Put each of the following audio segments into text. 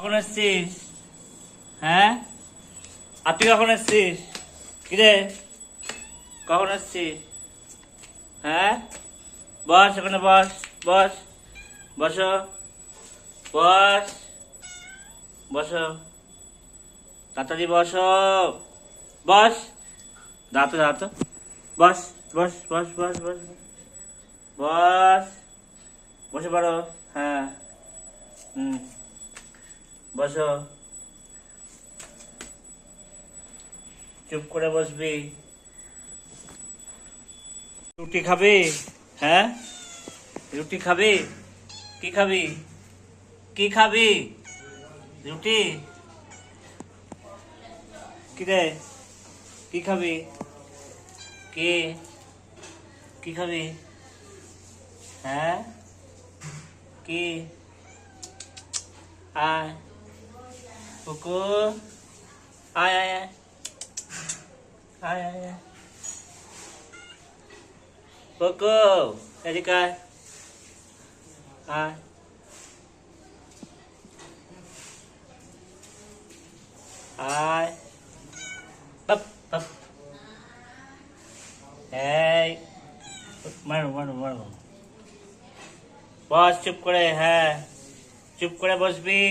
কখন এসছিস? হ্যাঁ, আর তুই কখন এসছিস? কিরে, কখন এসছিস? হ্যাঁ, বস, এখানে বস, বস, বসো, বস, বসো, তাড়াতাড়ি বসো, বস, দাঁতো দাঁতো, বস, বস, বস, বস, বস, বস, বসে পড়ো। হ্যাঁ, বসো, চুপ করে বসবি। রুটি খাবি? হ্যাঁ, রুটি খাবি? কি খাবি? কি খাবি? রুটি? কি রে, কি খাবি? কি কি খাবি? হ্যাঁ, কি? আয় কুকুর, আয় আয় আয় আয় আয় আয়। কুকু, এদিকে আয়, আয়, আয়, বাপ বাপ, এই মারো মারো মারো, বস চুপ করে। হ্যাঁ, চুপ করে বসবি,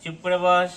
চুপ করে বস।